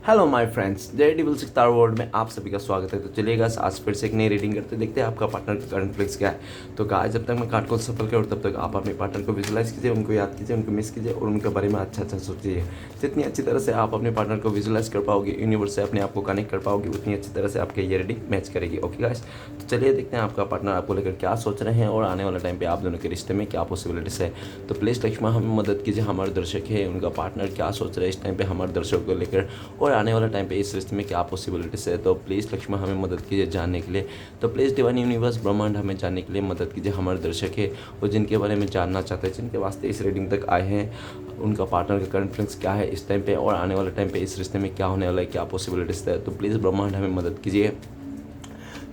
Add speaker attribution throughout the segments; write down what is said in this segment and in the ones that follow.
Speaker 1: Hello my friends, Daredevil star world में आप सभी का स्वागत है। तो चलिए गाइस, आज फिर से एक नई रीडिंग करते देखते हैं आपका पार्टनर का करंट फ्लेक्स क्या है। तो गाइस, जब तक मैं कार्ड को सफल करूँ तब तक आप अपने पार्टनर को विजुलाइज कीजिए, उनको याद कीजिए, उनको मिस कीजिए और उनके बारे में अच्छा सोचिए। जितनी अच्छी तरह से आप अपने पार्टनर को विजुलाइज कर पाओगे, यूनिवर्स से अपने आप को कनेक्ट कर पाओगे, उतनी अच्छी तरह से आपके ये रीडिंग मैच करेगी। ओके गाइस, तो चलिए देखते हैं आपका पार्टनर आपको लेकर क्या सोच रहे हैं और आने वाले टाइम पे आप दोनों के रिश्ते में क्या पॉसिबिलिटीज है। तो प्लीज़ लक्ष्मण हमें मदद कीजिए, हमारे दर्शक है उनका पार्टनर क्या सोच रहे हैं इस टाइम पे हमारे दर्शकों को लेकर और आने वाले टाइम पे इस रिश्ते में क्या पॉसिबिलिटीज है। तो प्लीज़ लक्ष्मण हमें मदद कीजिए जानने के लिए। तो प्लीज़ डिवाइन यूनिवर्स ब्रह्मांड हमें जानने के लिए मदद कीजिए। हमारे दर्शक है और जिनके बारे में जानना चाहते हैं, जिनके वास्ते इस रीडिंग तक आए हैं, उनका पार्टनर का करंट फ्लेक्स क्या है इस टाइम पे और आने वाले टाइम पे इस रिश्ते में क्या होने वाला है, क्या पॉसिबिलिटीज है। तो प्लीज़ ब्रह्मांड हमें मदद कीजिए।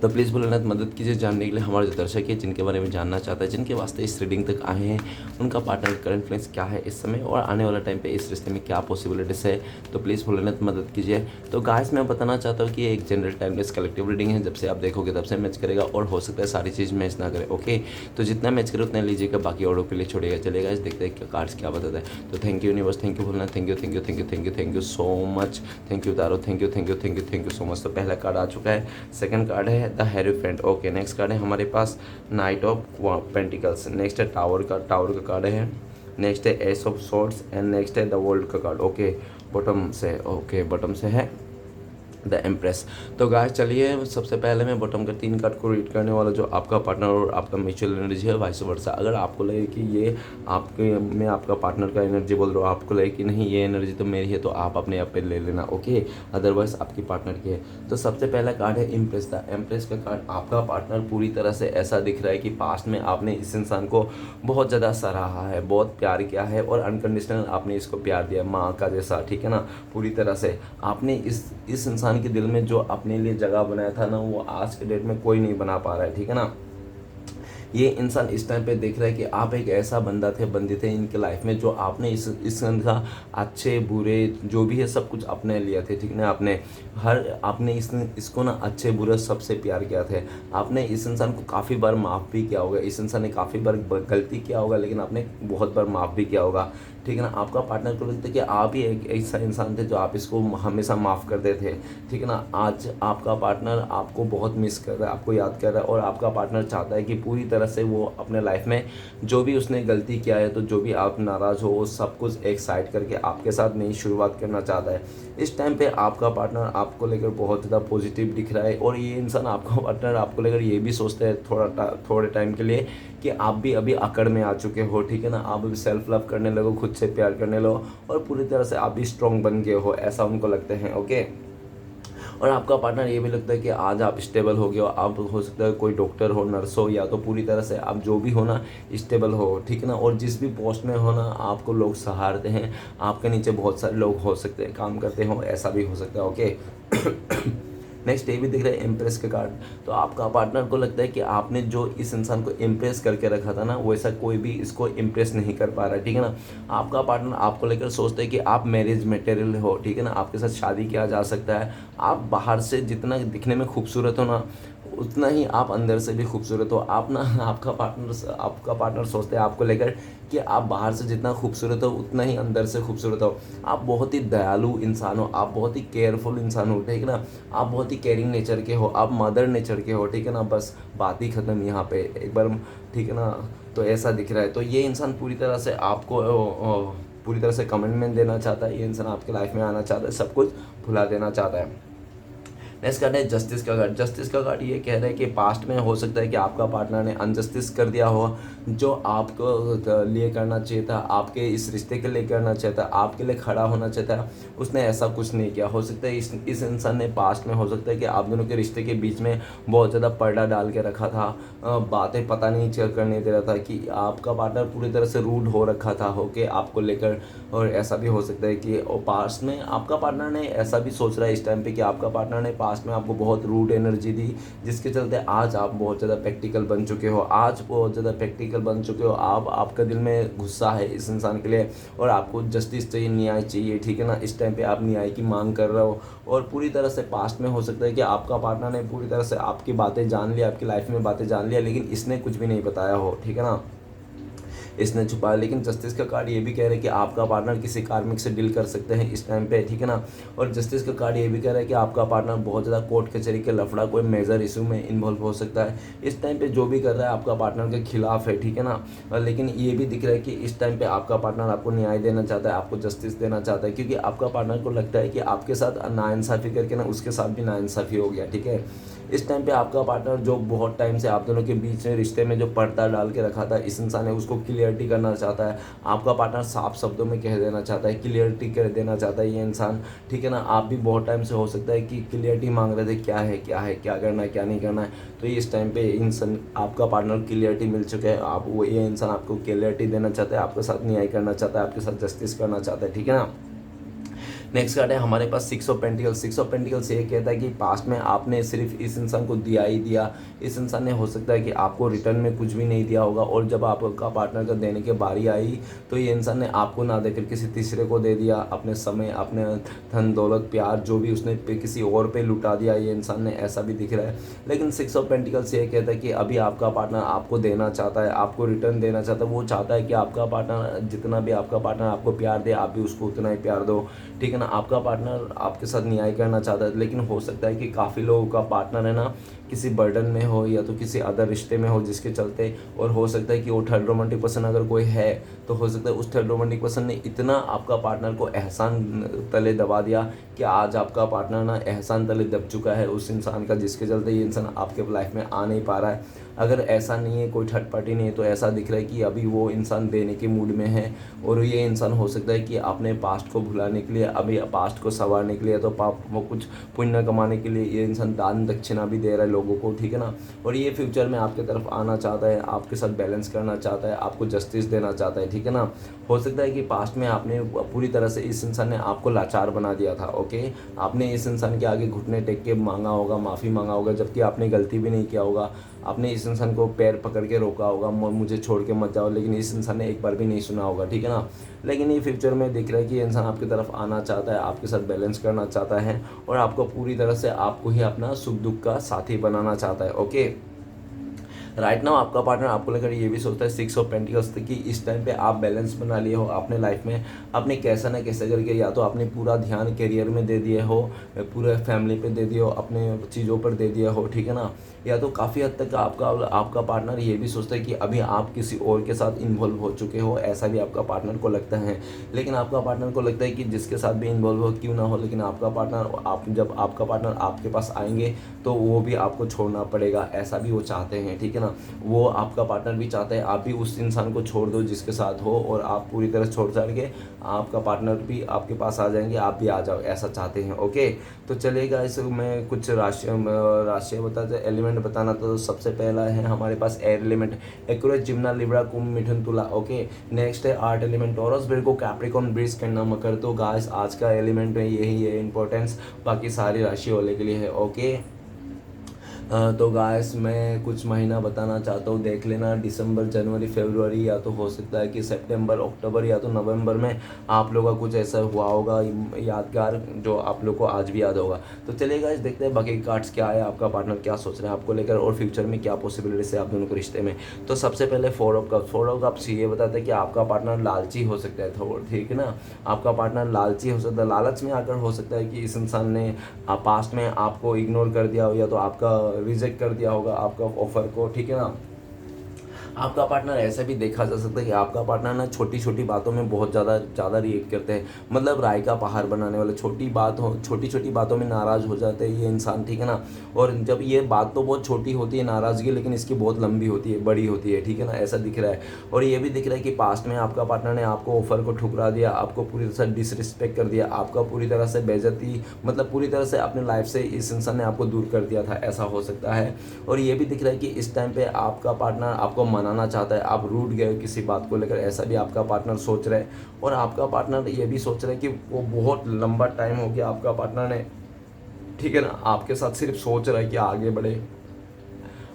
Speaker 1: तो प्लीज़ भोलेनाथ मदद कीजिए जानने के लिए हमारे जो दर्शक है, जिनके बारे में जानना चाहता है, जिनके वास्ते इस रीडिंग तक आए हैं, उनका पार्टनर करंट फ्लेक्स क्या है इस समय और आने वाला टाइम पे इस रिश्ते में क्या पॉसिबिलिटीज है। तो प्लीज़ भोलेनाथ मदद कीजिए। तो गाइस, मैं बताना चाहता हूँ कि ये एक जनरल टाइमलेस कलेक्टिव रीडिंग है। जब से आप देखोगे तब से मैच करेगा और हो सकता है सारी चीज़ मैच ना करे। ओके, तो जितना मैच करे उतना लीजिएगा, बाकी औरों के लिए छोड़ेगा चलेगा। इस देखते हैं क्या कार्ड्स क्या बताता है। तो thank you universe, thank you Bholenath, thank you thank you thank you thank you thank you so much, thank you taro, thank you thank you thank you thank you so much. तो पहला card आ चुका है। Second card है the hierophant. Okay, next card है हमारे पास knight of pentacles. Next है tower का कार्ड है। नेक्स्ट है S of swords and next है द वर्ल्ड का कार्ड। ओके, बॉटम से, ओके बॉटम से है द एम्प्रेस। तो गाइस चलिए, सबसे पहले मैं बॉटम के 3 कार्ड को रीड करने वाला, जो आपका पार्टनर और आपका म्यूचुअल एनर्जी है, वाइस वर्सा। अगर आपको लगे कि ये आपके, मैं आपका पार्टनर का एनर्जी बोल रहा हूँ, आपको लगे कि नहीं ये एनर्जी तो मेरी है, तो आप अपने आप पे ले लेना। ओके, अदरवाइज आपकी पार्टनर की है। तो सबसे पहला कार्ड है इम्प्रेस। द एम्प्रेस का कार्ड, आपका पार्टनर पूरी तरह से ऐसा दिख रहा है कि पास्ट में आपने इस इंसान को बहुत ज़्यादा सराहा है, बहुत प्यार किया है और अनकंडीशनल आपने इसको प्यार दिया, माँ का जैसा, ठीक है ना। पूरी तरह से आपने इस इंसान के दिल में जो अपने लिए जगह बनाया था ना, वो आज के डेट में कोई नहीं बना पा रहा है, ठीक है ना। ये इंसान इस टाइम पे देख रहा है कि आप एक ऐसा बंदा थे, बंदी थे इनके लाइफ में, जो आपने इस का अच्छे बुरे जो भी है सब कुछ अपने लिए थे, ठीक ना। आपने इसको ना अच्छे बुरे सबसे प्यार किया थे। आपने इस इंसान को काफ़ी बार माफ़ भी किया होगा, इस इंसान ने काफ़ी बार गलती किया होगा, लेकिन आपने बहुत बार माफ़ भी किया होगा, ठीक है ना। आपका पार्टनर को लगता है कि आप ही एक ऐसा इंसान थे जो आप इसको हमेशा माफ़ करते थे, ठीक है ना। आज आपका पार्टनर आपको बहुत मिस कर रहा है, आपको याद कर रहा है और आपका पार्टनर चाहता है कि पूरी तरह से वो अपने लाइफ में जो भी उसने गलती किया है, तो जो भी आप नाराज़ हो वो सब कुछ एक साइड करके आपके साथ नई शुरुआत करना चाहता है। इस टाइम पे आपका पार्टनर आपको लेकर बहुत ज़्यादा पॉजिटिव दिख रहा है और ये इंसान, आपका पार्टनर आपको लेकर ये भी सोचता है थोड़े टाइम के लिए कि आप भी अभी अकड़ में आ चुके हो, ठीक है ना। आप अभी सेल्फ लव करने लगो, खुद से प्यार करने लगो और पूरी तरह से आप भी स्ट्रॉन्ग बन गए हो, ऐसा उनको लगते हैं। ओके, और आपका पार्टनर ये भी लगता है कि आज आप स्टेबल हो गए हो। आप हो सकता है कोई डॉक्टर हो, नर्स हो, या तो पूरी तरह से आप जो भी हो ना स्टेबल हो, ठीक है ना। और जिस भी पोस्ट में हो ना, आपको लोग सहारते हैं, आपके नीचे बहुत सारे लोग हो सकते हैं काम करते हो, ऐसा भी हो सकता है। ओके नेक्स्ट ये भी दिख रहा है इम्प्रेस के कार्ड। तो आपका पार्टनर को लगता है कि आपने जो इस इंसान को इम्प्रेस करके रखा था ना, वैसा कोई भी इसको इम्प्रेस नहीं कर पा रहा है, ठीक है ना। आपका पार्टनर आपको लेकर सोचता है कि आप मैरिज मटेरियल हो, ठीक है ना, आपके साथ शादी किया जा सकता है। आप बाहर से जितना दिखने में खूबसूरत हो ना, उतना ही आप अंदर से भी खूबसूरत हो। आप ना, आपका पार्टनर सोचते हैं आपको लेकर कि आप बाहर से जितना खूबसूरत हो उतना ही अंदर से खूबसूरत हो। आप बहुत ही दयालु इंसान हो, आप बहुत ही केयरफुल इंसान हो, ठीक है ना। आप बहुत ही केयरिंग नेचर के हो, आप मदर नेचर के हो, ठीक है ना। बस बात ही ख़त्म यहाँ पे एक बार, ठीक है ना। तो ऐसा दिख रहा है। तो ये इंसान पूरी तरह से आपको पूरी तरह से कमिटमेंट देना चाहता है। ये इंसान आपके लाइफ में आना चाहता है, सब कुछ भुला देना चाहता है। नेक्स्ट कार्ड है जस्टिस का कार्ड। जस्टिस का कार्ड ये कह रहा है कि पास्ट में हो सकता है कि आपका पार्टनर ने अनजस्टिस कर दिया हो, जो आपको लिए करना चाहिए था, आपके इस रिश्ते के लिए करना चाहिए था, आपके लिए खड़ा होना चाहिए था, उसने ऐसा कुछ नहीं किया। हो सकता है इस इंसान ने पास्ट में, हो सकता है कि आप दोनों के रिश्ते के बीच में बहुत ज़्यादा पर्दा डाल के रखा था, बातें पता नहीं करने दे रहा था, कि आपका पार्टनर पूरी तरह से रूड हो रखा था हो के आपको लेकर। और ऐसा भी हो सकता है कि पास्ट में आपका पार्टनर ने ऐसा भी सोच रहा है इस टाइम पे कि आपका पार्टनर ने पास्ट में आपको बहुत रूड एनर्जी दी, जिसके चलते आज आप बहुत ज़्यादा प्रैक्टिकल बन चुके हो। आज बहुत ज़्यादा प्रैक्टिकल बन चुके हो आप, आपका दिल में गुस्सा है इस इंसान के लिए और आपको जस्टिस चाहिए, न्याय चाहिए, ठीक है ना। इस टाइम पे आप न्याय की मांग कर रहे हो और पूरी तरह से पास्ट में हो सकता है कि आपका पार्टनर ने पूरी तरह से आपकी बातें जान लिया, आपकी लाइफ में बातें जान लिया, लेकिन इसने कुछ भी नहीं बताया हो, ठीक है ना। इसने छुपाया। लेकिन जस्टिस का कार्ड ये भी कह रहा है कि आपका पार्टनर किसी कार्मिक से डील कर सकते हैं इस टाइम पे, ठीक है ना। और जस्टिस का कार्ड ये भी कह रहा है कि आपका पार्टनर बहुत ज़्यादा कोर्ट कचहरी के लफड़ा कोई मेजर इशू में इन्वॉल्व हो सकता है इस टाइम पे। जो भी कर रहा है आपका पार्टनर के खिलाफ है, ठीक है ना। लेकिन ये भी दिख रहा है कि इस टाइम पे आपका पार्टनर आपको न्याय देना चाहता है, आपको जस्टिस देना चाहता है, क्योंकि आपका पार्टनर को लगता है कि आपके साथ नाइंसाफ़ी करके ना उसके साथ भी नाइंसाफ़ी हो गया, ठीक है। इस टाइम पे आपका पार्टनर जो बहुत टाइम से आप दोनों के बीच में रिश्ते में जो पर्दा डाल के रखा था इस इंसान ने, उसको क्लियरिटी करना चाहता है। आपका पार्टनर साफ शब्दों में कह देना चाहता है, क्लियरिटी कर देना चाहता है ये इंसान, ठीक है ना। आप भी बहुत टाइम से हो सकता है कि क्लियरिटी मांग रहे थे, क्या है क्या करना है क्या नहीं करना है। तो ये इस टाइम पे इंसान आपका पार्टनर क्लियरिटी मिल चुका है, आप वो ये इंसान आपको क्लियरिटी देना चाहता है, आपके साथ न्याय करना चाहता है, आपके साथ जस्टिस करना चाहता है, ठीक है ना। नेक्स्ट कार्ड है हमारे पास 6 ऑफ पेंटिकल्स। 6 ऑफ पेंटिकल्स ये कहता है कि पास्ट में आपने सिर्फ इस इंसान को दिया ही दिया, इस इंसान ने हो सकता है कि आपको रिटर्न में कुछ भी नहीं दिया होगा, और जब आपका पार्टनर का देने की बारी आई तो ये इंसान ने आपको ना देकर किसी तीसरे को दे दिया, अपने समय, अपने धन दौलत, प्यार जो भी उसने किसी और पे लुटा दिया ये इंसान ने, ऐसा भी दिख रहा है। लेकिन 6 ऑफ पेंटिकल्स ये कहता है कि अभी आपका पार्टनर आपको देना चाहता है, आपको रिटर्न देना चाहता है। वो चाहता है कि आपका पार्टनर, जितना भी आपका पार्टनर आपको प्यार दे, आप भी उसको उतना ही प्यार दो, ठीक है ना। आपका पार्टनर आपके साथ न्याय करना चाहता है। लेकिन हो सकता है कि काफ़ी लोगों का पार्टनर है ना किसी बर्डन में हो या तो किसी अदर रिश्ते में हो जिसके चलते, और हो सकता है कि वो थर्ड रोमांटिक पर्सन अगर कोई है तो हो सकता है उस थर्ड रोमांटिक पर्सन ने इतना आपका पार्टनर को एहसान तले दबा दिया कि आज आपका पार्टनर ना एहसान तले दब चुका है उस इंसान का, जिसके चलते ये इंसान आपके लाइफ में आ नहीं पा रहा है। अगर ऐसा नहीं है, कोई थर्ड पार्टी नहीं है, तो ऐसा दिख रहा है कि अभी वो इंसान देने के मूड में है, और ये इंसान हो सकता है कि अपने पास्ट को भुलाने के लिए, अभी पास्ट को संवारने के लिए, तो पाप वो कुछ पुण्य कमाने के लिए ये इंसान दान दक्षिणा भी दे रहा है लोगों को, ठीक है ना। और ये फ्यूचर में आपके तरफ आना चाहता है, आपके साथ बैलेंस करना चाहता है, आपको जस्टिस देना चाहता है, ठीक है ना। हो सकता है कि पास्ट में आपने पूरी तरह से, इस इंसान ने आपको लाचार बना दिया था, ओके। आपने इस इंसान के आगे घुटने टेक के मांगा होगा, माफ़ी मांगा होगा, जबकि आपने गलती भी नहीं किया होगा। आपने इस इंसान को पैर पकड़ के रोका होगा, मुझे छोड़ के मत जाओ, लेकिन इस इंसान ने एक बार भी नहीं सुना होगा, ठीक है ना। लेकिन ये फ्यूचर में दिख रहा है कि ये इंसान आपकी तरफ आना चाहता है, आपके साथ बैलेंस करना चाहता है, और आपको पूरी तरह से आपको ही अपना सुख दुख का साथी बनाना चाहता है, ओके। राइट नाउ आपका पार्टनर आपको लेकर ये भी सोचता है 6 ऑफ पेंटिकल्स कि इस टाइम पे आप बैलेंस बना लिए हो अपने लाइफ में, आपने कैसा ना कैसे करके या तो आपने पूरा ध्यान करियर में दे दिया हो, पूरे फैमिली पे दे दिया हो, अपने चीज़ों पर दे दिया हो, ठीक है ना। या तो काफ़ी हद तक आपका पार्टनर ये भी सोचता है कि अभी आप किसी और के साथ इन्वॉल्व हो चुके हो, ऐसा भी आपका पार्टनर को लगता है। लेकिन आपका पार्टनर को लगता है कि जिसके साथ भी इन्वॉल्व हो क्यों ना हो, लेकिन आपका पार्टनर, आप जब आपका पार्टनर आपके पास आएंगे तो वो भी आपको छोड़ना पड़ेगा, ऐसा भी वो चाहते हैं, ठीक है ना। वो आपका पार्टनर भी चाहता है आप भी उस इंसान को छोड़ दो जिसके साथ हो, और आप पूरी तरह छोड़ छाड़ के आपका पार्टनर भी आपके पास आ जाएंगे, आप भी आ जाओ, ऐसा चाहते हैं, ओके। तो चलेगा, इस मैं कुछ राशि बताते एलिमेंट बताना। तो सबसे पहला है हमारे पास एयर एलिमेंट, एक्वेरियस, जिम्ना, लिब्रा, कुंभ, मिथुन, तुला, ओके। नेक्स्ट है art element, taurus, Virgo, Capricorn, वृष, कन्या, मकर। तो गाइस आज का एलिमेंट है यही है इंपॉर्टेंस, बाकी सारी राशि वाले के लिए है, ओके। तो गाइस मैं कुछ महीना बताना चाहता हूँ, देख लेना, दिसंबर, जनवरी, फरवरी, या तो हो सकता है कि सितंबर, अक्टूबर या तो नवंबर में आप लोगों का कुछ ऐसा हुआ होगा यादगार जो आप लोग को आज भी याद होगा। तो चलिए गाइस देखते हैं बाकी कार्ड्स क्या है, आपका पार्टनर क्या सोच रहा है आपको लेकर, और फ्यूचर में क्या पॉसिबिलिटीज है आप दोनों के रिश्ते में। तो सबसे पहले 4 ऑफ कप्स। 4 ऑफ कप्स ये बताता है कि आपका पार्टनर लालची हो सकता है थोड़ा, ठीक है ना। आपका पार्टनर लालची हो सकता है, लालच में आकर हो सकता है कि इस इंसान ने पास्ट में आपको इग्नोर कर दिया हो, या तो आपका रिजेक्ट कर दिया होगा आपका ऑफर को, ठीक है ना। आपका पार्टनर ऐसा भी देखा जा सकता है कि आपका पार्टनर ना छोटी छोटी बातों में बहुत ज़्यादा रिएक्ट करते हैं, मतलब राय का पहाड़ बनाने वाले, छोटी छोटी बातों में नाराज़ हो जाते हैं ये इंसान, ठीक है ना। और जब ये बात तो बहुत छोटी होती है नाराज़गी, लेकिन इसकी बहुत लंबी होती है, बड़ी होती है, ठीक है ना, ऐसा दिख रहा है। और ये भी दिख रहा है कि पास्ट में आपका पार्टनर ने आपको ऑफर को ठुकरा दिया, आपको पूरी तरह से डिसरिस्पेक्ट कर दिया, आपका पूरी तरह से बेइज्जती, मतलब पूरी तरह से अपने लाइफ से इस इंसान ने आपको दूर कर दिया था, ऐसा हो सकता है। और ये भी दिख रहा है कि इस टाइम पे आपका पार्टनर आपको मनाना चाहता है, आप रूठ गए हो किसी बात को लेकर, ऐसा भी आपका पार्टनर सोच रहा है। और आपका पार्टनर ये भी सोच रहा है कि वो बहुत लंबा टाइम हो गया आपका पार्टनर ने, ठीक है ना, आपके साथ सिर्फ सोच रहा है कि आगे बढ़े।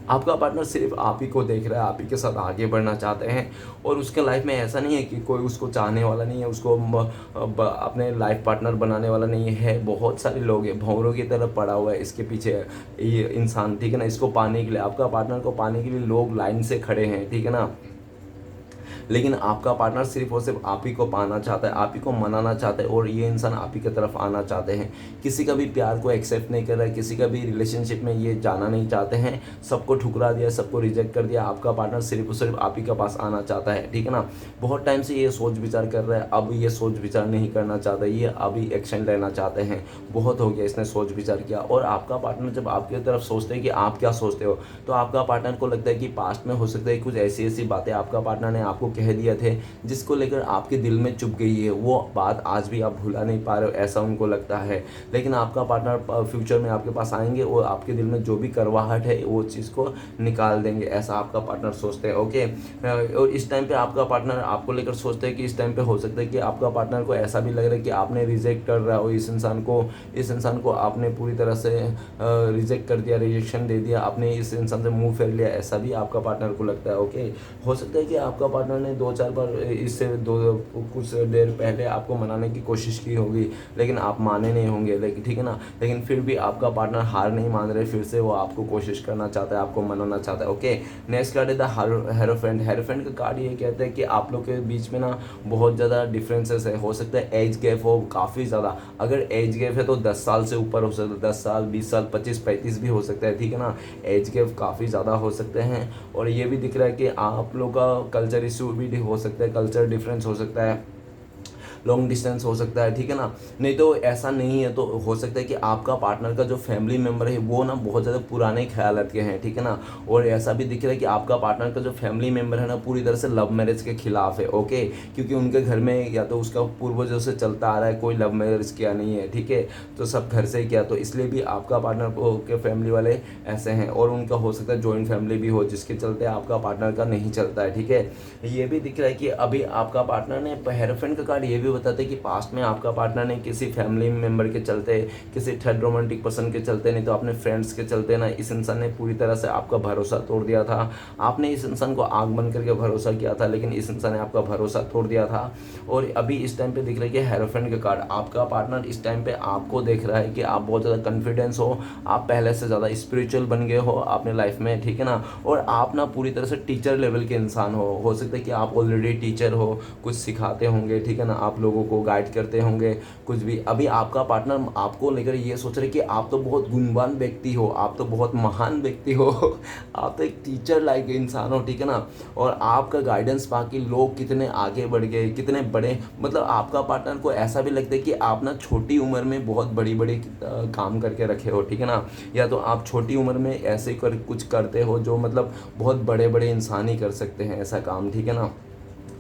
Speaker 1: आपका पार्टनर सिर्फ आप ही को देख रहा है, आप ही के साथ आगे बढ़ना चाहते हैं, और उसके लाइफ में ऐसा नहीं है कि कोई उसको चाहने वाला नहीं है, उसको अपने लाइफ पार्टनर बनाने वाला नहीं है। बहुत सारे लोग हैं, भंवरों की तरफ पड़ा हुआ है इसके पीछे ये इंसान, ठीक है ना। इसको पाने के लिए, आपका पार्टनर को पाने के लिए लोग लाइन से खड़े हैं, ठीक है ना। लेकिन आपका पार्टनर सिर्फ और सिर्फ आप ही को पाना चाहता है, आप ही को मनाना चाहता है, और ये इंसान आप ही की तरफ आना चाहते हैं। किसी का भी प्यार को एक्सेप्ट नहीं कर रहा है, किसी का भी रिलेशनशिप में ये जाना नहीं चाहते हैं, सबको ठुकरा दिया, सबको रिजेक्ट कर दिया। आपका पार्टनर सिर्फ और सिर्फ आप ही के पास आना चाहता है, ठीक है ना। बहुत टाइम से ये सोच विचार कर रहा है, अब ये सोच विचार नहीं करना चाहता, ये अभी एक्शन लेना चाहते हैं। बहुत हो गया इसने सोच विचार किया। और आपका पार्टनर जब आपकी तरफ सोचते हैं कि आप क्या सोचते हो, तो आपका पार्टनर को लगता है कि पास्ट में हो सकता है कुछ ऐसी ऐसी बातें आपका पार्टनर ने आपको कह दिए थे जिसको लेकर आपके दिल में चुभ गई है, वो बात आज भी आप भुला नहीं पा रहे हो, ऐसा उनको लगता है। लेकिन आपका पार्टनर फ्यूचर में आपके पास आएंगे और आपके दिल में जो भी करवाहट है वो चीज़ को निकाल देंगे, ऐसा आपका पार्टनर सोचते हैं। ओके, और इस टाइम पे आपका पार्टनर आपको लेकर सोचते हैं कि इस टाइम पे हो सकता है कि आपका पार्टनर को ऐसा भी लग रहा है कि आपने रिजेक्ट कर रहा हो इस इंसान को आपने पूरी तरह से रिजेक्ट कर दिया, रिजेक्शन दे दिया, आपने इस इंसान से मुंह फेर लिया, ऐसा भी आपका पार्टनर को लगता है। ओके, हो सकता है कि आपका पार्टनर ने 2-4 बार इससे कुछ देर पहले आपको मनाने की कोशिश की होगी, लेकिन आप माने नहीं होंगे, लेकिन ठीक है ना। लेकिन फिर भी आपका पार्टनर हार नहीं मान रहे, फिर से वो आपको कोशिश करना चाहता है, आपको मनाना चाहता है। ओके, नेक्स्ट कार्ड है द हेरोफेंट। हेरोफेंट का कार्ड ये कहता है कि आप लोग के बीच में ना बहुत ज़्यादा डिफरेंसेस है, हो सकता है एज गैप हो काफ़ी ज़्यादा। अगर एज गैप है तो 10 साल से ऊपर हो सकता है, 10 साल, 20 साल, 25-35 भी हो सकता है, ठीक है ना। एज गैप काफ़ी ज़्यादा हो सकते हैं। और ये भी दिख रहा है कि आप लोग का कल्चर इशू भी हो सकता है, कल्चर डिफरेंस हो सकता है, लॉन्ग डिस्टेंस हो सकता है, ठीक है ना। नहीं तो ऐसा नहीं है तो हो सकता है कि आपका पार्टनर का जो फैमिली मेम्बर है वो ना बहुत ज़्यादा पुराने ख्यालात के हैं, ठीक है ना। और ऐसा भी दिख रहा है कि आपका पार्टनर का जो फैमिली मेम्बर है ना पूरी तरह से लव मैरिज के खिलाफ है। ओके, क्योंकि उनके घर में या तो उसका पूर्वजों से चलता आ रहा है, कोई लव मैरिज किया नहीं है, ठीक है, तो सब घर से ही किया, तो इसलिए भी आपका पार्टनर के फैमिली वाले ऐसे हैं। और उनका हो सकता है जॉइंट फैमिली भी हो जिसके चलते आपका पार्टनर का नहीं चलता है, ठीक है। ये भी दिख रहा है कि अभी आपका पार्टनर ने हेरोफेंट का कार्ड ये भी बताते हैं कि पास्ट में आपका पार्टनर ने किसी फैमिली मेम्बर के चलते, किसी थर्ड रोमांटिक पर्सन के चलते, नहीं तो अपने फ्रेंड्स के चलते ना इस इंसान ने पूरी तरह से आपका भरोसा तोड़ दिया था। आपने इस इंसान को आग बन करके भरोसा किया था, लेकिन इस इंसान ने आपका भरोसा तोड़ दिया था। और अभी इस टाइम पे दिख रहा है कि हेरोफेंट का कार्ड, आपका पार्टनर इस टाइम पे आपको देख रहा है कि आप बहुत ज़्यादा कॉन्फिडेंस हो, आप पहले से ज़्यादा स्पिरिचुअल बन गए हो अपने लाइफ में, ठीक है ना। और आप ना पूरी तरह से टीचर लेवल के इंसान हो सकता है कि आप ऑलरेडी टीचर हो, कुछ सिखाते होंगे, ठीक है ना, आप लोगों को गाइड करते होंगे कुछ भी। अभी आपका पार्टनर आपको लेकर ये सोच रहे कि आप तो बहुत गुणवान व्यक्ति हो, आप तो बहुत महान व्यक्ति हो आप तो एक टीचर लाइक इंसान हो, ठीक है ना। और आपका गाइडेंस पाके लोग कितने आगे बढ़ गए, कितने बड़े, मतलब आपका पार्टनर को ऐसा भी लगता है कि आप ना छोटी उम्र में बहुत बड़ी बड़ी काम करके रखे हो, ठीक है ना। या तो आप छोटी उम्र में ऐसे कर कुछ करते हो जो मतलब बहुत बड़े बड़े इंसान ही कर सकते हैं ऐसा काम, ठीक है ना,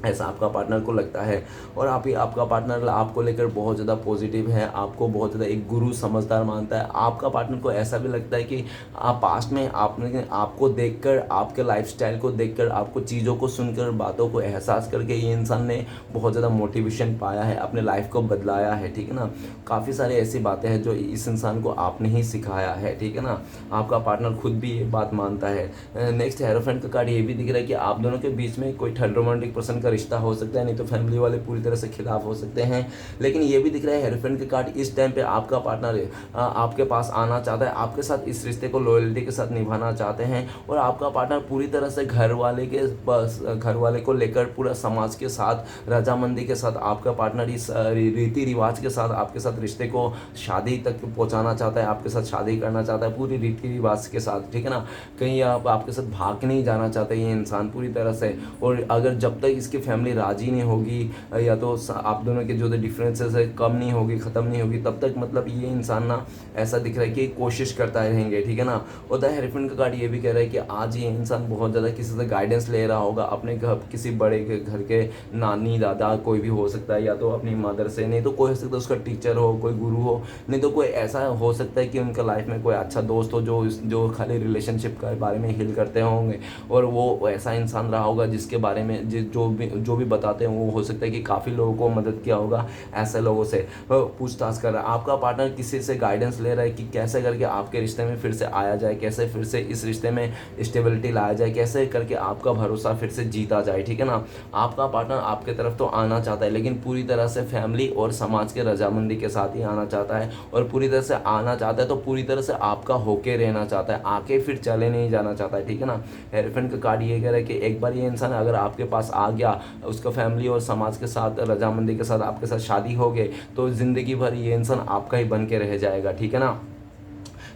Speaker 1: ऐसा आपका पार्टनर को लगता है। और आपका पार्टनर आपको लेकर बहुत ज़्यादा पॉजिटिव है, आपको बहुत ज़्यादा एक गुरु समझदार मानता है। आपका पार्टनर को ऐसा भी लगता है कि आप पास्ट में आपने आपको देखकर, आपके लाइफस्टाइल को देखकर, आपको चीज़ों को सुनकर, बातों को एहसास करके ये इंसान ने बहुत ज़्यादा मोटिवेशन पाया है, अपने लाइफ को बदलाया है, ठीक है ना। काफ़ी सारी ऐसी बातें हैं जो इस इंसान को आपने ही सिखाया है, ठीक है ना। आपका पार्टनर खुद भी ये बात मानता है। नेक्स्ट हेरोफेंट का कार्ड ये भी दिख रहा है कि आप दोनों के बीच में कोई थर्ड रोमांटिक पर्सन रिश्ता हो सकता है, नहीं तो फैमिली वाले पूरी तरह से खिलाफ हो सकते हैं। लेकिन ये भी दिख रहा है हेरोफेंट के कार्ड इस टाइम पे आपका पार्टनर आपके पास आना चाहता है, आपके साथ इस रिश्ते को लॉयल्टी के साथ निभाना चाहते हैं। और आपका पार्टनर पूरी तरह से घर वाले को लेकर पूरा समाज के साथ, रजामंदी के साथ आपका पार्टनर इस रीति रिवाज के साथ आपके साथ रिश्ते को शादी तक पहुंचाना चाहता है, आपके साथ शादी करना चाहता है पूरी रीति रिवाज के साथ, ठीक है ना। कहीं आपके साथ भाग नहीं जाना चाहते ये इंसान पूरी तरह से। और अगर जब तक इसकी फैमिली राजी नहीं होगी या तो आप दोनों के जो डिफरेंसेस है कम नहीं होगी, ख़त्म नहीं होगी, तब तक मतलब ये इंसान ना ऐसा दिख रहा है कि कोशिश करता रहेंगे, ठीक है ना। और द हेरोफेंट का कार्ड ये भी कह रहा है कि आज ये इंसान बहुत ज़्यादा किसी से गाइडेंस ले रहा होगा, अपने घर किसी बड़े के घर के नानी दादा कोई भी हो सकता है, या तो अपनी मदर से, नहीं तो कोई हो सकता है उसका टीचर हो, कोई गुरु हो, नहीं तो कोई ऐसा हो सकता है कि उनका लाइफ में कोई अच्छा दोस्त हो जो खाली रिलेशनशिप के बारे में हिल करते होंगे। और वो ऐसा इंसान रहा होगा जिसके बारे में जो भी बताते हैं वो हो सकता है कि काफ़ी लोगों को मदद किया होगा, ऐसे लोगों से पूछताछ कर रहा है। आपका पार्टनर किसी से गाइडेंस ले रहा है कि कैसे करके आपके रिश्ते में फिर से आया जाए, कैसे फिर से इस रिश्ते में स्टेबिलिटी लाया जाए, कैसे करके आपका भरोसा फिर से जीता जाए, ठीक है ना। आपका पार्टनर आपके तरफ तो आना चाहता है, लेकिन पूरी तरह से फैमिली और समाज के रजामंदी के साथ ही आना चाहता है। और पूरी तरह से आना चाहता है तो पूरी तरह से आपका होके रहना चाहता है, आके फिर चले नहीं जाना चाहता है, ठीक है ना। हेरोफेंट का कार्ड ये कह रहा है कि एक बार ये इंसान अगर आपके पास आ गया उसका फैमिली और समाज के साथ रजामंदी के साथ आपके साथ शादी हो गई तो ज़िंदगी भर ये इंसान आपका ही बन के रह जाएगा, ठीक है ना।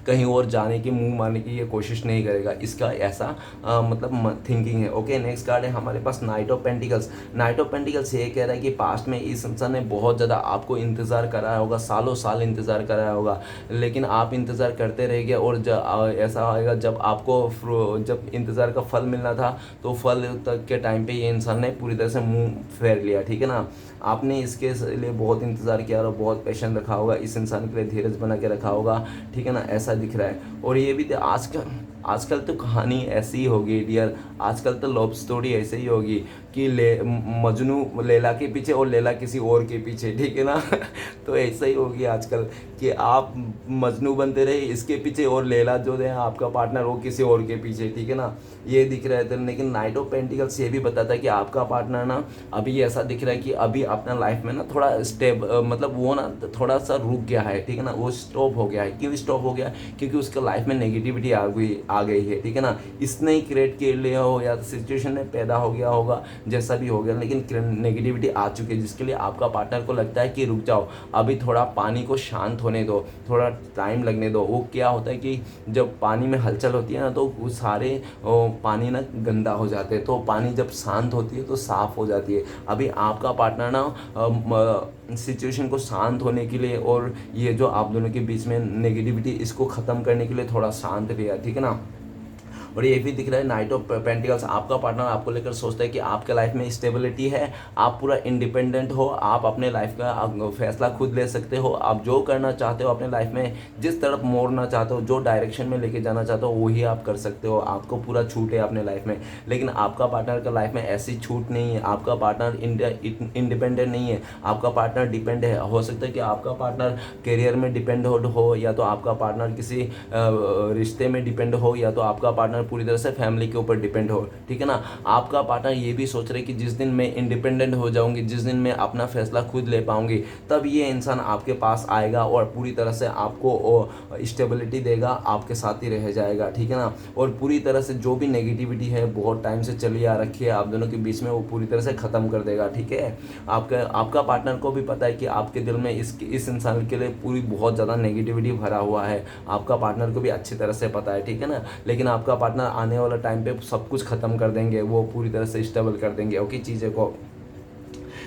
Speaker 1: कहीं और जाने की, मुंह मारने की ये कोशिश नहीं करेगा। इसका ऐसा मतलब थिंकिंग है। ओके, नेक्स्ट कार्ड है हमारे पास knight of pentacles. Knight of pentacles ये कह रहा है कि पास्ट में इस इंसान ने बहुत ज़्यादा आपको इंतज़ार कराया होगा, सालों साल इंतज़ार कराया होगा, लेकिन आप इंतज़ार करते रह गए और ऐसा आएगा जब आपको जब इंतज़ार का फल मिलना था तो फल तक के टाइम पे ये इंसान ने पूरी तरह से मुंह फेर लिया, ठीक है ना। आपने इसके लिए बहुत इंतज़ार किया और बहुत पेशेंस रखा होगा, इस इंसान के लिए धीरज बना के रखा होगा, ठीक है ना, ऐसा दिख रहा है। और ये भी आजकल तो कहानी ऐसी ही होगी डियर, आजकल तो लव स्टोरी ऐसे ही होगी कि मजनू लैला के पीछे और लैला किसी और के पीछे, ठीक है ना। तो ऐसा ही होगी आजकल कि आप मजनू बनते रहे इसके पीछे और लैला जो है आपका पार्टनर वो किसी और के पीछे, ठीक है ना, ये दिख रहा है। तो लेकिन नाइट ऑफ पेंटिकल्स ये भी बताता है कि आपका पार्टनर ना अभी ऐसा दिख रहा है कि अभी अपना लाइफ में ना थोड़ा मतलब वो ना थोड़ा सा रुक गया है, ठीक है ना, वो स्टॉप हो गया है। क्यों स्टॉप हो गया? क्योंकि उसके लाइफ में नेगेटिविटी आ गई है, ठीक है ना। इसने ही क्रिएट कर लिया हो या तो सिचुएशन में पैदा हो गया होगा, जैसा भी हो गया, लेकिन नेगेटिविटी आ चुकी है जिसके लिए आपका पार्टनर को लगता है कि रुक जाओ, अभी थोड़ा पानी को शांत होने दो, थोड़ा टाइम लगने दो। वो क्या होता है कि जब पानी में हलचल होती है ना तो वो सारे पानी ना गंदा हो जाते हैं, तो पानी जब शांत होती है तो साफ़ हो जाती है। अभी आपका पार्टनर ना सिचुएशन को शांत होने के लिए और ये जो आप दोनों के बीच में नेगेटिविटी इसको ख़त्म करने के लिए थोड़ा शांत रहिए, ठीक है ना। और ये भी दिख रहा है नाइट ऑफ पेंटिकल्स, आपका पार्टनर आपको लेकर सोचता है कि आपके लाइफ में स्टेबिलिटी है, आप पूरा इंडिपेंडेंट हो, आप अपने लाइफ का फैसला खुद ले सकते हो, आप जो करना चाहते हो अपने लाइफ में, जिस तरफ मोड़ना चाहते हो, जो डायरेक्शन में लेके जाना चाहते हो वही आप कर सकते हो, आपको पूरा छूट है अपने लाइफ में। लेकिन आपका पार्टनर का लाइफ में ऐसी छूट नहीं है, आपका पार्टनर इंडिपेंडेंट नहीं है, आपका पार्टनर डिपेंड है। हो सकता है कि आपका पार्टनर करियर में डिपेंड हो या तो आपका पार्टनर किसी रिश्ते में डिपेंड हो या तो आपका पार्टनर पूरी तरह से फैमिली के ऊपर डिपेंड हो, ठीक है ना। आपका पार्टनर ये भी सोच रहे कि जिस दिन मैं इंडिपेंडेंट हो जाऊंगी, जिस दिन मैं अपना फैसला खुद ले पाऊंगी, तब ये इंसान आपके पास आएगा और पूरी तरह से आपको स्टेबिलिटी देगा, आपके साथ ही रह जाएगा, ठीक है ना। और पूरी तरह से जो भी नेगेटिविटी है बहुत टाइम से चली आ रखी है आप दोनों के बीच में, वो पूरी तरह से ख़त्म कर देगा, ठीक है। आपका पार्टनर को भी पता है कि आपके दिल में इस इंसान के लिए पूरी बहुत ज़्यादा नेगेटिविटी भरा हुआ है, आपका पार्टनर को भी अच्छी तरह से पता है, ठीक है ना। लेकिन आपका पार्टनर आने वाला टाइम पे सब कुछ ख़त्म कर देंगे, वो पूरी तरह से स्टेबल कर देंगे, ओके, चीज़ें को।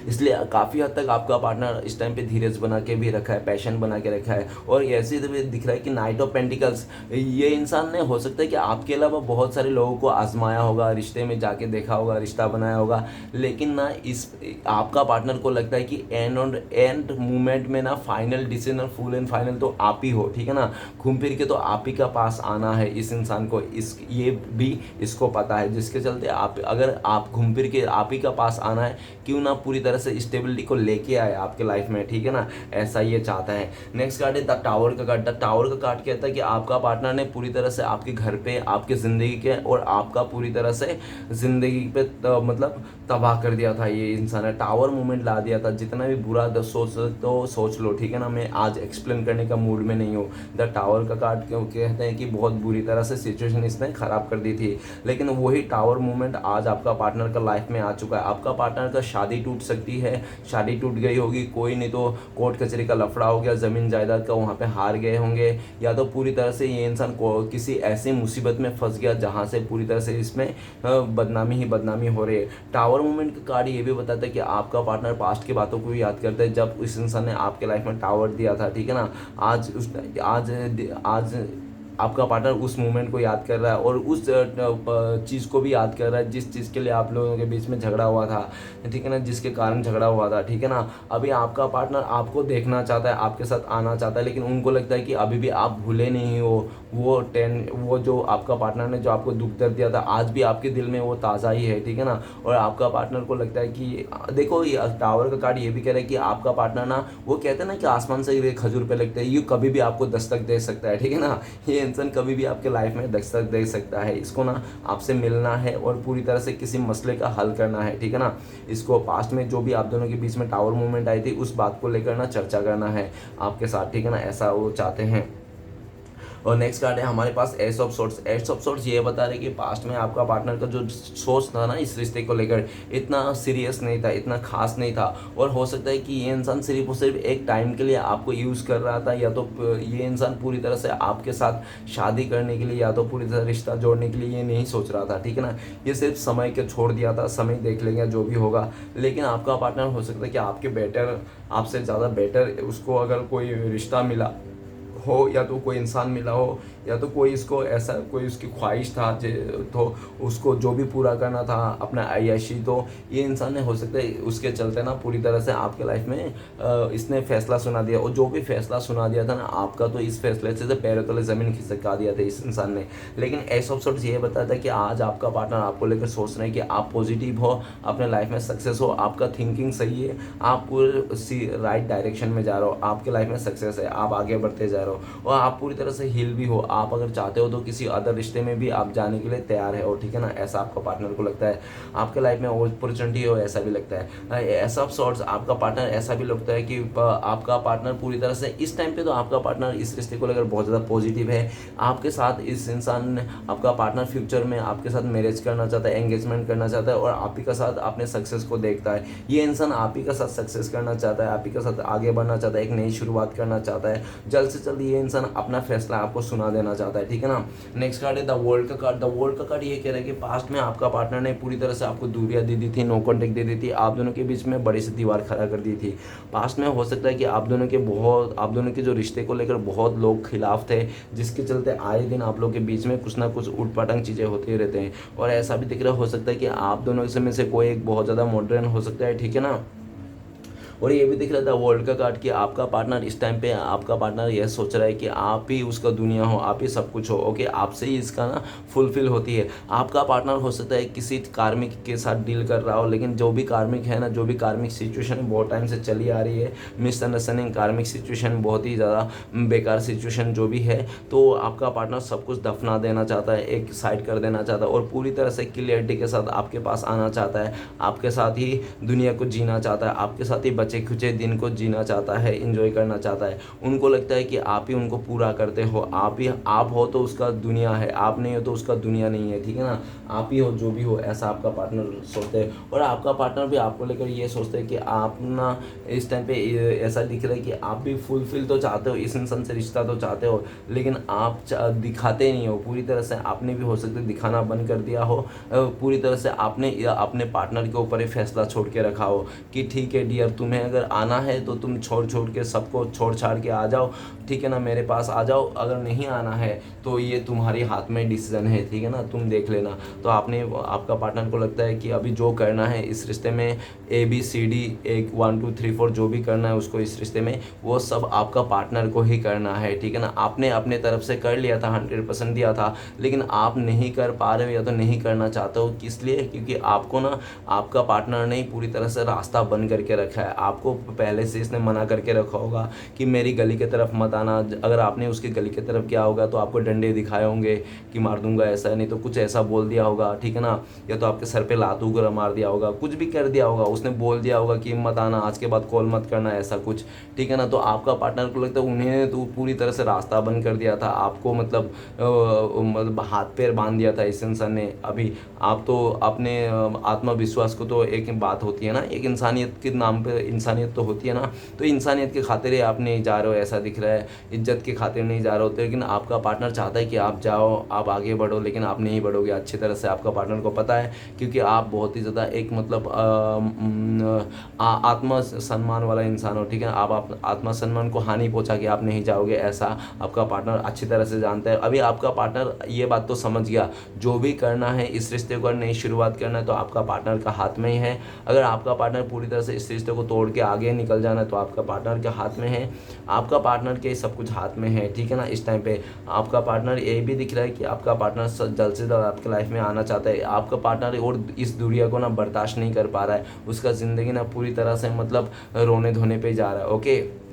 Speaker 1: इसलिए काफ़ी हद तक आपका पार्टनर इस टाइम पे धीरज बना के भी रखा है, पैशन बना के रखा है। और ऐसे भी दिख रहा है कि नाइट ऑफ पेंटिकल्स, ये इंसान ने हो सकता है कि आपके अलावा बहुत सारे लोगों को आजमाया होगा, रिश्ते में जाके देखा होगा, रिश्ता बनाया होगा, लेकिन ना इस आपका पार्टनर को लगता है कि एंड मोमेंट में ना final decision, full and final तो आप ही हो, ठीक है ना। घूम फिर के तो आप ही का पास आना है इस इंसान को, ये भी इसको पता है, जिसके चलते अगर आप घूम फिर के आप ही का पास आना है, क्यों ना पूरी तरह से स्टेबिलिटी को लेके आए आपके लाइफ में, ठीक है ना, ऐसा ये चाहता है। नेक्स्ट कार्ड है द टावर का कार्ड। द टावर का कार्ड कहता है कि आपका पार्टनर ने पूरी तरह से आपके घर पे, आपके ज़िंदगी के और आपका पूरी तरह से ज़िंदगी पे मतलब तबाह कर दिया था। ये इंसान ने टावर मूवमेंट ला दिया था, जितना भी बुरा सोच लो, ठीक है ना। मैं आज एक्सप्लेन करने का मूड में नहीं हूँ। द टावर का कार्ड कहते हैं कि बहुत बुरी तरह से सिचुएशन इसने ख़राब कर दी थी, लेकिन वही टावर मूवमेंट आज आपका पार्टनर का लाइफ में आ चुका है। आपका पार्टनर का शादी टूट सकती है, शादी टूट गई होगी, कोई नहीं तो कोर्ट कचहरी का लफड़ा हो गया, ज़मीन जायदाद का वहाँ पे हार गए होंगे, या तो पूरी तरह से ये इंसान किसी ऐसी मुसीबत में फंस गया जहाँ से पूरी तरह से इसमें बदनामी ही बदनामी हो रही है। टावर मूवमेंट का कार्ड ये भी बताता है कि आपका पार्टनर पास्ट की बातों को भी याद करता है, जब इस इंसान ने आपके लाइफ में टावर दिया था, ठीक है ना। आज आपका पार्टनर उस मोमेंट को याद कर रहा है और उस चीज़ को भी याद कर रहा है जिस चीज़ के लिए आप लोगों के बीच में झगड़ा हुआ था, ठीक है ना, जिसके कारण झगड़ा हुआ था, ठीक है ना। अभी आपका पार्टनर आपको देखना चाहता है, आपके साथ आना चाहता है, लेकिन उनको लगता है कि अभी भी आप भूले नहीं हो वो जो आपका पार्टनर ने जो आपको दुख दर्द दिया था, आज भी आपके दिल में वो ताज़ा ही है, ठीक है ना। और आपका पार्टनर को लगता है कि देखो, ये टावर का कार्ड ये भी कह रहा है कि आपका पार्टनर ना, वो कहते हैं ना कि आसमान से खजूर पे लगता है, ये कभी भी आपको दस्तक दे सकता है, ठीक है ना। ये इंसान कभी भी आपके लाइफ में दस्तक दे सकता है। इसको ना आपसे मिलना है और पूरी तरह से किसी मसले का हल करना है, ठीक है ना। इसको पास्ट में जो भी आप दोनों के बीच में टावर मूवमेंट आई थी उस बात को लेकर ना चर्चा करना है आपके साथ, ठीक है ना, ऐसा वो चाहते हैं। और नेक्स्ट कार्ड है हमारे पास ace of swords. Ace of swords ये बता रहे कि पास्ट में आपका पार्टनर का जो सोच था ना इस रिश्ते को लेकर इतना सीरियस नहीं था, इतना खास नहीं था, और हो सकता है कि ये इंसान सिर्फ और सिर्फ एक टाइम के लिए आपको यूज़ कर रहा था, या तो ये इंसान पूरी तरह से आपके साथ शादी करने के लिए या तो पूरी तरह रिश्ता जोड़ने के लिए ये नहीं सोच रहा था, ठीक है ना। ये सिर्फ समय के छोड़ दिया था, समय देख लेंगे जो भी होगा। लेकिन आपका पार्टनर हो सकता है कि आपके बेटर, आपसे ज़्यादा बेटर उसको अगर कोई रिश्ता मिला हो, या तो कोई इंसान मिला हो, या तो कोई इसको ऐसा कोई उसकी ख्वाहिश था तो उसको जो भी पूरा करना था अपना अय्याशी, तो ये इंसान ने हो सकता है उसके चलते ना पूरी तरह से आपके लाइफ में इसने फैसला सुना दिया, और जो भी फैसला सुना दिया था ना आपका, तो इस फैसले से पैरों तले ज़मीन खिसका दिया था इस इंसान ने। लेकिन एस ऑफ सोर्ट्स ये बताता है कि आज आपका पार्टनर आपको लेकर सोच रहे हैं कि आप पॉजिटिव हो, अपने लाइफ में सक्सेस हो, आपका थिंकिंग सही है, आप पूरे राइट डायरेक्शन में जा रहे हो, आपके लाइफ में सक्सेस है, आप आगे बढ़ते जा रहे हो, और आप पूरी तरह से हील भी हो। आप अगर चाहते हो तो किसी अदर रिश्ते में भी आप जाने के लिए तैयार है, और ठीक है ना, ऐसा आपका पार्टनर को लगता है। आपके लाइफ में अपॉर्चुनिटी हो ऐसा भी लगता है। ऐसा ऑफ सॉर्ट्स आपका पार्टनर ऐसा भी लगता है कि आपका पार्टनर पूरी तरह से इस टाइम पे तो आपका पार्टनर इस रिश्ते को लेकर बहुत ज़्यादा पॉजिटिव है आपके साथ। इस इंसान ने, आपका पार्टनर फ्यूचर में आपके साथ मैरिज करना चाहता है, एंगेजमेंट करना चाहता है, और आप ही का साथ अपने सक्सेस को देखता है। ये इंसान आप ही का साथ सक्सेस करना चाहता है, आप ही का साथ आगे बढ़ना चाहता है, एक नई शुरुआत करना चाहता है। जल्द से जल्द ये इंसान अपना फैसला आपको सुना देना चाहता है, ठीक है ना। नेक्स्ट कार्ड है द वर्ल्ड का कार्ड। द वर्ल्ड का कार्ड ये कह रहा है कि पास्ट में आपका पार्टनर ने पूरी तरह से आपको दूरियां दे दी थी, नो कॉन्टेक्ट दे दी थी, आप दोनों के बीच में बड़ी सी दीवार खड़ा कर दी थी। पास्ट में हो सकता है कि आप दोनों के जो रिश्ते को लेकर बहुत लोग खिलाफ थे, जिसके चलते आए दिन आप लोग के बीच में कुछ ना कुछ उटपटांग चीज़ें होती रहते हैं। और ऐसा भी दिख रहा हो सकता है कि आप दोनों में से कोई एक बहुत ज़्यादा मॉडर्न हो सकता है, ठीक है ना। और ये भी दिख रहा था वर्ल्ड का कार्ड कि आपका पार्टनर इस टाइम पे, आपका पार्टनर यह सोच रहा है कि आप ही उसका दुनिया हो, आप ही सब कुछ हो, ओके, आपसे ही इसका ना फुलफिल होती है। आपका पार्टनर हो सकता है किसी कार्मिक के साथ डील कर रहा हो, लेकिन जो भी कार्मिक है ना, जो भी कार्मिक सिचुएशन बहुत टाइम से चली आ रही है, मिसअंडरस्टैंडिंग, कार्मिक सिचुएशन, बहुत ही ज़्यादा बेकार सिचुएशन जो भी है, तो आपका पार्टनर सब कुछ दफना देना चाहता है, एक साइड कर देना चाहता है, और पूरी तरह से क्लियरिटी के साथ आपके पास आना चाहता है, आपके साथ ही दुनिया को जीना चाहता है, आपके साथ ही बचे खुचे दिन को जीना चाहता है, एंजॉय करना चाहता है। उनको लगता है कि आप ही उनको पूरा करते हो, आप हो तो उसका दुनिया है, आप नहीं हो तो उसका दुनिया नहीं है, ठीक है ना। आप ही हो जो भी हो, ऐसा आपका पार्टनर सोचते हैं। और आपका पार्टनर भी आपको लेकर ये सोचते हैं कि आप ना इस टाइम पे ऐसा दिख रहा है कि आप भी फुलफिल तो चाहते हो, इस इंसान से रिश्ता तो चाहते हो, लेकिन आप दिखाते नहीं हो पूरी तरह से। आपने भी हो सकता है दिखाना बंद कर दिया हो, पूरी तरह से आपने अपने पार्टनर के ऊपर ही फैसला छोड़ के रखा हो कि ठीक है डियर, तुम्हें अगर आना है तो तुम छोड़ के सबको छोड़ छाड़ के आ जाओ, ठीक है ना, मेरे पास आ जाओ। अगर नहीं आना है तो ये तुम्हारे हाथ में डिसीजन है, ठीक है ना, तुम देख लेना। तो आपका पार्टनर को लगता है कि अभी जो करना है इस रिश्ते में, ABCD 1 2 3 4 जो भी करना है उसको इस रिश्ते में, वो सब आपका पार्टनर को ही करना है, ठीक है ना। आपने अपने तरफ से कर लिया था, 100% दिया था, लेकिन आप नहीं कर पा रहे हो या तो नहीं करना चाहते हो। किस लिए? क्योंकि आपको ना आपका पार्टनर ने पूरी तरह से रास्ता बंद करके रखा है। आपको पहले से इसने मना करके रखा होगा कि मेरी गली की तरफ मत आना। अगर आपने उसकी गली की तरफ किया होगा तो आपको डंडे दिखाए होंगे कि मार दूंगा, ऐसा नहीं तो कुछ ऐसा बोल दिया होगा, ठीक है ना, या तो आपके सर पे लातू कर मार दिया होगा, कुछ भी कर दिया होगा। उसने बोल दिया होगा कि मत आना, आज के बाद कॉल मत करना, ऐसा कुछ, ठीक है ना। तो आपका पार्टनर को लगता है उन्हें तो पूरी तरह से रास्ता बंद कर दिया था, आपको मतलब हाथ पैर बांध दिया था इस इंसान ने। अभी आप तो अपने आत्मविश्वास को, तो एक बात होती है ना, एक इंसानियत के नाम पे इंसानियत तो होती है ना, तो इंसानियत के खातिर ही आप नहीं जा रहे हो, ऐसा दिख रहा है, इज्जत के खातिर नहीं जा रहे हो। लेकिन आपका पार्टनर चाहता है कि आप जाओ, आप आगे बढ़ो, लेकिन आप नहीं बढ़ोगे अच्छी तरह से, आपका पार्टनर को पता है, क्योंकि आप बहुत ही ज़्यादा एक मतलब आत्मसम्मान वाला इंसान हो, ठीक है। आप आत्मसम्मान को हानि पहुंचा के आप नहीं जाओगे, ऐसा आपका पार्टनर अच्छी तरह से जानता है। अभी आपका पार्टनर ये बात तो समझ गया, जो भी करना है इस रिश्ते को, नई शुरुआत करना है तो आपका पार्टनर का हाथ में ही है। अगर आपका पार्टनर पूरी तरह से इस रिश्ते को तोड़ के आगे निकल जाना है तो आपका पार्टनर के हाथ में है, आपका पार्टनर के सब कुछ हाथ में है, ठीक है ना। इस टाइम पे आपका पार्टनर, ये भी दिख रहा है कि आपका पार्टनर जल्द से जल्द आपके लाइफ में आना चाहता है। आपका पार्टनर और इस दुनिया को ना बर्दाश्त नहीं कर पा रहा है, उसका ज़िंदगी ना पूरी तरह से मतलब रोने धोने पे जा रहा है, ओके।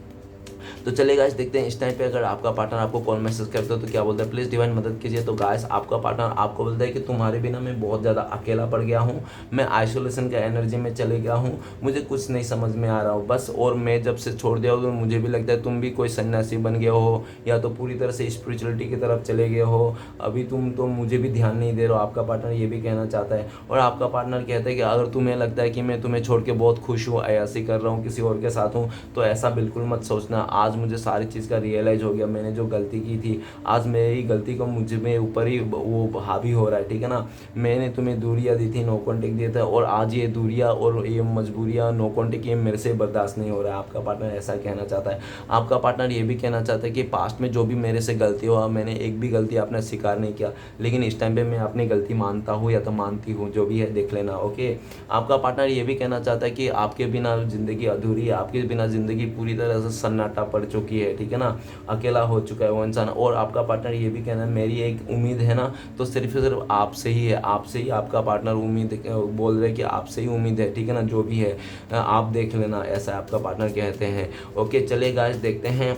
Speaker 1: तो चलिए गाइस देखते हैं इस टाइम पे अगर आपका पार्टनर आपको कॉल मैसेज करता है तो क्या बोलता है, प्लीज़ डिवाइन मदद कीजिए। तो गाइस आपका पार्टनर आपको बोलता है कि तुम्हारे बिना मैं बहुत ज़्यादा अकेला पड़ गया हूँ, मैं आइसोलेशन का एनर्जी में चले गया हूँ, मुझे कुछ नहीं समझ में आ रहा हूँ बस। और मैं जब से छोड़ दिया हूँ तो मुझे भी लगता है तुम भी कोई सन्यासी बन गए हो या तो पूरी तरह से स्पिरिचुअलिटी की तरफ चले गए हो, अभी तुम तो मुझे भी ध्यान नहीं दे रहे हो। आपका पार्टनर ये भी कहना चाहता है। और आपका पार्टनर कहता है कि अगर तुम्हें लगता है कि मैं तुम्हें छोड़ के बहुत खुश हूँ, अयासी कर रहा हूँ, किसी और के साथ हूँ, तो ऐसा बिल्कुल मत सोचना। आज मुझे सारी चीज़ का रियलाइज़ हो गया, मैंने जो गलती की थी आज मेरी गलती को मुझ में ऊपर ही वो हावी हो रहा है, ठीक है ना। मैंने तुम्हें दूरियाँ दी थी, नो कॉन्टेक्ट दिया था, और आज ये दूरियाँ और ये मजबूरियाँ, नो कॉन्टेक्ट, ये मेरे से बर्दाश्त नहीं हो रहा है। आपका पार्टनर ऐसा कहना चाहता है। आपका पार्टनर ये भी कहना चाहता है कि पास्ट में जो भी मेरे से गलती हुआ, मैंने एक भी गलती आपने स्वीकार नहीं किया, लेकिन इस टाइम पे मैं अपनी गलती मानता हूँ या तो मानती हूँ, जो भी है देख लेना, ओके। आपका पार्टनर ये भी कहना चाहता है कि आपके बिना ज़िंदगी अधूरी है, आपके बिना ज़िंदगी पूरी तरह से सन्नाटा पड़ चुकी है, ठीक है ना, अकेला हो चुका है वो इंसान। और आपका पार्टनर ये भी कहना है, मेरी एक उम्मीद है ना तो सिर्फ आपसे ही है, आपसे ही आपका पार्टनर उम्मीद बोल रहे कि आपसे ही उम्मीद है, ठीक है ना, जो भी है आप देख लेना, ऐसा आपका पार्टनर कहते हैं, ओके। चलिए गाइस देखते हैं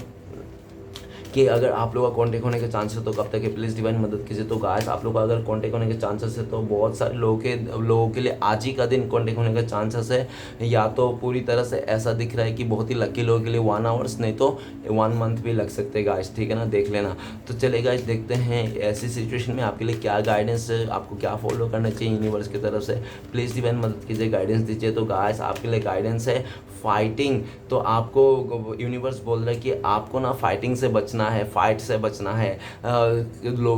Speaker 1: कि अगर आप लोगों का कॉन्टेक्ट होने के चांसेस तो कब तक है, प्लीज़ डिवाइन मदद कीजिए। तो गाइस आप लोग का अगर कॉन्टेक्ट होने के चांसेस है तो बहुत सारे लोगों के लिए आज ही का दिन कॉन्टेक्ट होने के चांसेस है, या तो पूरी तरह से ऐसा दिख रहा है कि बहुत ही लकी लोगों के लिए 1 आवर्स, नहीं तो 1 मंथ भी लग सकते हैं गाइस, ठीक है ना, देख लेना। तो चलिए गाइस देखते हैं ऐसी सिचुएशन में आपके लिए क्या गाइडेंस है, आपको क्या फॉलो करना चाहिए यूनिवर्स की तरफ से, प्लीज़ डिवाइन मदद कीजिए, गाइडेंस दीजिए। तो गाइस आपके लिए गाइडेंस है फाइटिंग। तो आपको यूनिवर्स बोल रहा है कि आपको ना फाइटिंग से बचना है, फाइट से बचना है,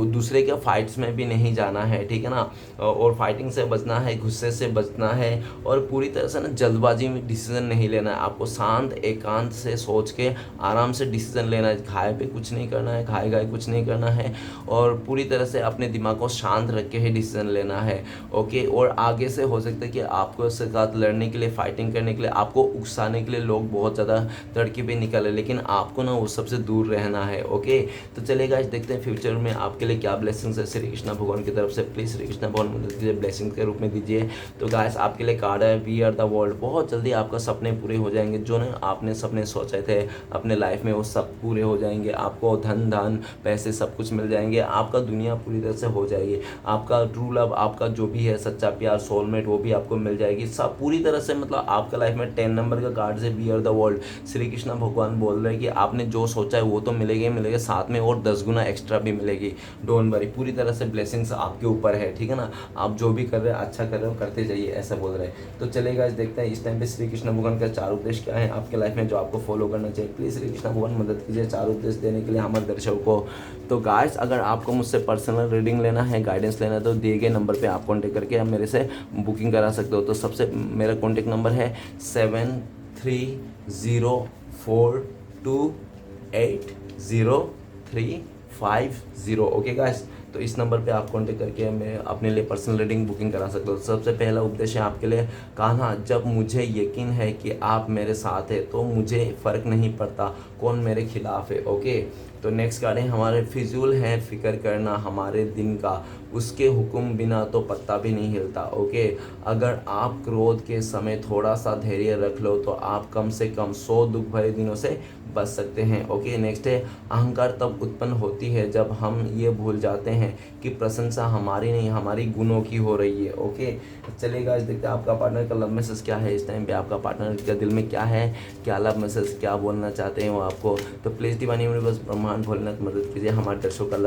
Speaker 1: दूसरे के फाइट्स में भी नहीं जाना है, ठीक है ना, और फाइटिंग से बचना है, गुस्से से बचना है, और पूरी तरह से ना जल्दबाजी में डिसीजन नहीं लेना है। आपको शांत एकांत से सोच के आराम से डिसीजन लेना है, घाय पे कुछ नहीं करना है, घाय घाय कुछ नहीं करना है, और पूरी तरह से अपने दिमाग को शांत रख के ही डिसीजन लेना है, ओके। और आगे से हो सकता है कि आपको उसके साथ लड़ने के लिए, फाइटिंग करने के लिए, आपको उकसाने के लिए लोग बहुत ज़्यादा तड़के पे निकले, लेकिन आपको ना उस सबसे दूर रहना है, ओके। तो चलिए गाइस देखते हैं फ्यूचर में आपके लिए क्या ब्लेसिंग्स है श्री कृष्णा भगवान की तरफ से, प्लीज़ श्री कृष्णा भगवान मदद कीजिए, ब्लेसिंग के रूप में दीजिए। तो गाइस आपके लिए कार्ड है वी आर द वर्ल्ड। बहुत जल्दी आपका सपने पूरे हो जाएंगे, जो ना आपने सपने सोचे थे अपने लाइफ में वो सब पूरे हो जाएंगे। आपको धन धान पैसे सब कुछ मिल जाएंगे, आपका दुनिया पूरी तरह से हो जाएगी, आपका ट्रू लव, आपका जो भी है सच्चा प्यार, सोलमेट, वो भी आपको मिल जाएगी, सब पूरी तरह से। मतलब आपका लाइफ में 10 नंबर का कार्ड है we are the world. Shri Krishna भगवान बोल रहे हैं कि आपने जो सोचा है वो तो मिलेगा ही मिलेगा, साथ में और 10 गुना एक्स्ट्रा भी मिलेगी, डोंट वरी। पूरी तरह से ब्लेसिंग्स आपके ऊपर है, ठीक है ना, आप जो भी कर रहे हैं अच्छा कर रहे हो, करते जाइए, ऐसा बोल रहे हैं। तो चलेगा इस देखते हैं इस टाइम पे श्री कृष्ण भगवान का 4 उपदेश क्या है आपके लाइफ में जो आपको फॉलो करना चाहिए। प्लीज़ श्री कृष्ण भगवान मदद कीजिए 4 उपदेश देने के लिए हमारे दर्शकों को। तो गाइस अगर आपको मुझसे पर्सनल रीडिंग लेना है, गाइडेंस लेना है, तो दिए गए नंबर पर आप कॉन्टेक्ट करके आप मेरे से बुकिंग करा सकते हो। तो सबसे मेरा कॉन्टेक्ट नंबर है 7304280350, ओके गाइस। तो इस नंबर पे आप कांटेक्ट करके मैं अपने लिए पर्सनल रीडिंग बुकिंग करा सकते हो। सबसे पहला उद्देश्य है आपके लिए, कान्हा जब मुझे यकीन है कि आप मेरे साथ है तो मुझे फ़र्क नहीं पड़ता कौन मेरे खिलाफ है, ओके। तो नेक्स्ट कार्ड है हमारे फिजूल है फिक्र करना हमारे दिन का, उसके हुक्म बिना तो पत्ता भी नहीं हिलता, ओके। अगर आप क्रोध के समय थोड़ा सा धैर्य रख लो तो आप कम से कम 100 दुख भरे दिनों से बच सकते हैं, ओके। नेक्स्ट है अहंकार तब उत्पन्न होती है जब हम ये भूल जाते हैं कि प्रशंसा हमारी नहीं हमारी गुणों की हो रही है, ओके। चलेगा इस देखते हैं आपका पार्टनर का लव मैसेज क्या है इस टाइम पे, आपका पार्टनर के दिल में क्या है, क्या लव मैसेज क्या बोलना चाहते हैं वो आपको। तो प्लीज़ डिवाइन यूनिवर्स ब्रह्मांड भोलेनाथ मदद कीजिए हमारे दर्शकों का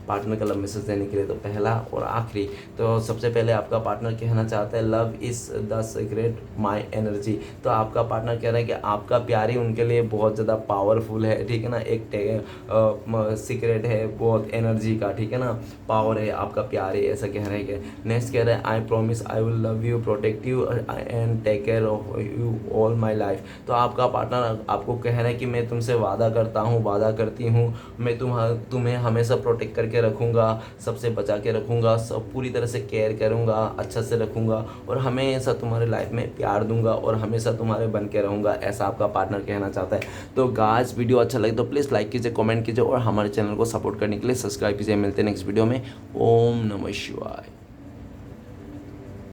Speaker 1: पार्टनर का लव मैसेज देने के लिए। तो पहला और आखिरी, तो सबसे पहले आपका पार्टनर कहना चाहता है love is the secret my energy. तो आपका पार्टनर कह रहा है कि आपका प्यार ही उनके लिए बहुत ज़्यादा पावरफुल है, ठीक है ना, एक सीक्रेट है बहुत एनर्जी का, ठीक है ना, पावर है, आपका प्यार है, ऐसा कह रहे हैं। नेक्स्ट कह रहा है I promise I will love you protect you and take care of you all my life. तो आपका पार्टनर आपको कह रहा है कि मैं तुमसे वादा करता हूँ, वादा करती हूँ, मैं तुम्हें हमेशा प्रोटेक्ट करके रखूँगा, सबसे बचा के रखूँगा, सब पूरी तरह से केयर करूँगा, अच्छा से रखूँगा, और हमेशा तुम्हारे लाइफ में प्यार दूंगा और हमेशा तुम्हारे बन के रहूँगा, ऐसा आपका पार्टनर कहना चाहता है। तो गाइस वीडियो अच्छा लगे तो प्लीज़ लाइक कीजिए, कमेंट कीजिए और हमारे चैनल को सपोर्ट करने के लिए सब्सक्राइब कीजिए। मिलते हैं नेक्स्ट वीडियो में। ओम नमः शिवाय।